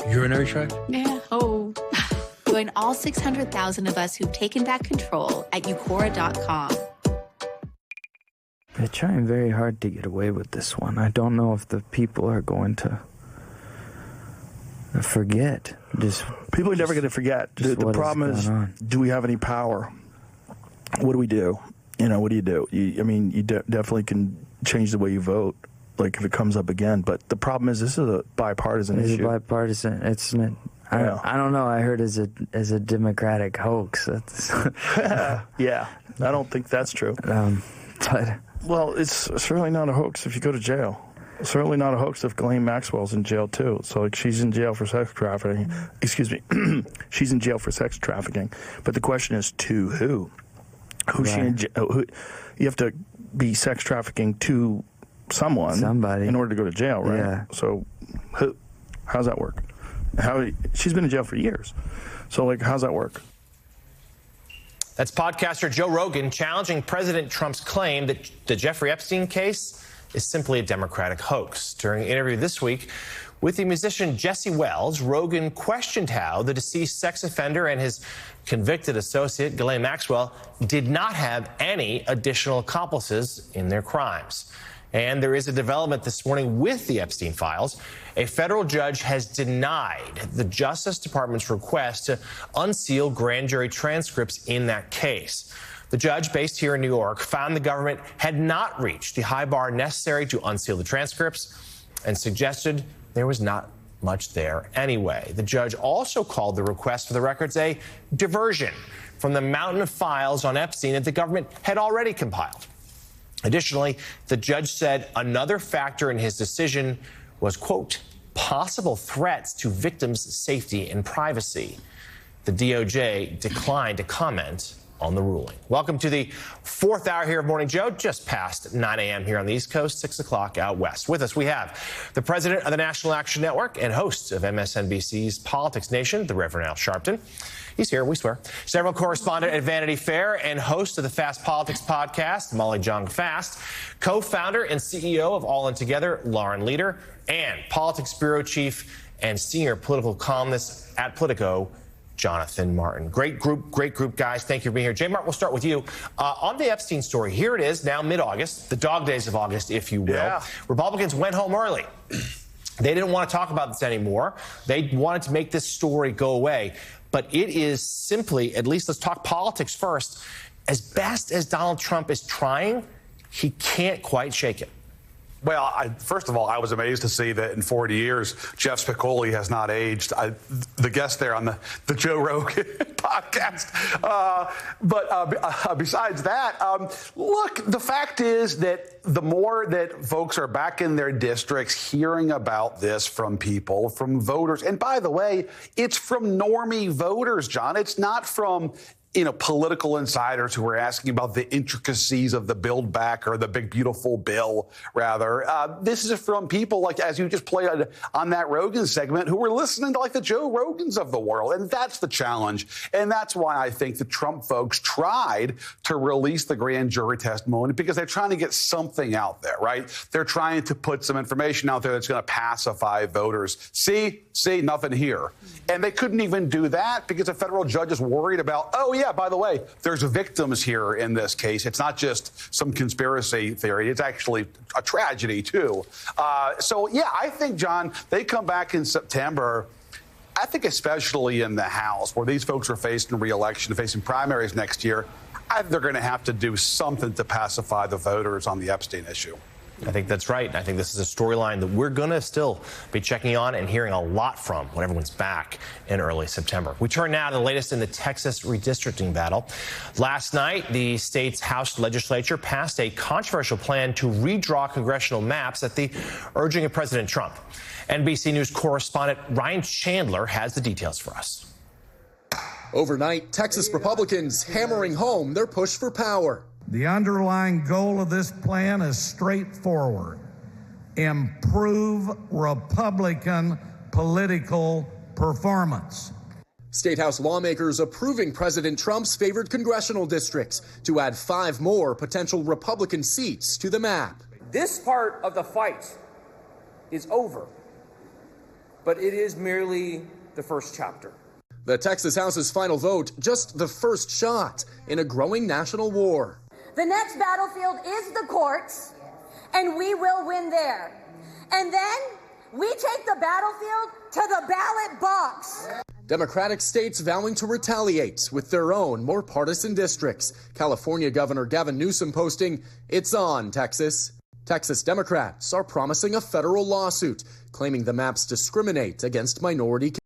Urinary tract? Yeah. Oh. Join all 600,000 of us who've taken back control at Eucora.com. They're trying very hard to get away with this one. I don't know if the people are going to forget. People are never going to forget. The problem is, do we have any power? What do we do? What do you do? You definitely can change the way you vote, like if it comes up again. But the problem is, this is a bipartisan issue. It's bipartisan. It's not. I don't know. I heard as a Democratic hoax. Yeah, I don't think that's true. Well, it's certainly not a hoax if you go to jail. It's certainly not a hoax if Ghislaine Maxwell's in jail too. So she's in jail for sex trafficking. Excuse me, she's in jail for sex trafficking. But the question is, to who? Who's she in jail? You have to be sex trafficking to somebody in order to go to jail, right? Yeah. So how's that work? She's been in jail for years. So how's that work? That's podcaster Joe Rogan challenging President Trump's claim that the Jeffrey Epstein case is simply a Democratic hoax. During an interview this week with the musician Jesse Wells, Rogan questioned how the deceased sex offender and his convicted associate, Ghislaine Maxwell, did not have any additional accomplices in their crimes. And there is a development this morning with the Epstein files. A federal judge has denied the Justice Department's request to unseal grand jury transcripts in that case. The judge, based here in New York, found the government had not reached the high bar necessary to unseal the transcripts and suggested there was not much there anyway. The judge also called the request for the records a diversion from the mountain of files on Epstein that the government had already compiled. Additionally, the judge said another factor in his decision was, quote, possible threats to victims' safety and privacy. The DOJ declined to comment on the ruling. Welcome to the fourth hour here of Morning Joe, just past 9 a.m. here on the East Coast, 6 o'clock out west. With us, we have the president of the National Action Network and host of MSNBC's Politics Nation, the Reverend Al Sharpton. He's here, we swear. Several correspondent at Vanity Fair and host of the Fast Politics podcast, Molly Jong Fast, co-founder and CEO of All In Together, Lauren Leader, and Politics Bureau Chief and Senior Political Columnist at Politico, Jonathan Martin. Great group, guys. Thank you for being here. J. Mart, we'll start with you. On the Epstein story, here it is now mid-August, the dog days of August, if you will. Yeah. Republicans went home early. They didn't want to talk about this anymore. They wanted to make this story go away. But it is simply, at least let's talk politics first, as best as Donald Trump is trying, he can't quite shake it. Well, first of all, I was amazed to see that in 40 years, Jeff Spicoli has not aged. The guest there on the Joe Rogan podcast. But besides that, look, the fact is that the more that folks are back in their districts hearing about this from people, from voters, and by the way, it's from normie voters, John. It's not from political insiders who are asking about the intricacies of the Build Back or the big, beautiful bill, rather. This is from people like, as you just played on that Rogan segment, who were listening to the Joe Rogans of the world. And that's the challenge. And that's why I think the Trump folks tried to release the grand jury testimony, because they're trying to get something out there, right? They're trying to put some information out there that's going to pacify voters. See, nothing here. And they couldn't even do that because a federal judge is worried about, oh, yeah, by the way, there's victims here in this case. It's not just some conspiracy theory. It's actually a tragedy, too. I think, John, they come back in September. I think especially in the House, where these folks are facing re-election, facing primaries next year, I think they're going to have to do something to pacify the voters on the Epstein issue. I think that's right. I think this is a storyline that we're going to still be checking on and hearing a lot from when everyone's back in early September. We turn now to the latest in the Texas redistricting battle. Last night, the state's House legislature passed a controversial plan to redraw congressional maps at the urging of President Trump. NBC News correspondent Ryan Chandler has the details for us. Overnight, Texas Republicans hammering home their push for power. The underlying goal of this plan is straightforward: improve Republican political performance. State House lawmakers approving President Trump's favored congressional districts to add 5 more potential Republican seats to the map. This part of the fight is over, but it is merely the first chapter. The Texas House's final vote, just the first shot in a growing national war. The next battlefield is the courts, and we will win there. And then we take the battlefield to the ballot box. Democratic states vowing to retaliate with their own more partisan districts. California Governor Gavin Newsom posting, "It's on, Texas." Texas Democrats are promising a federal lawsuit, claiming the maps discriminate against minority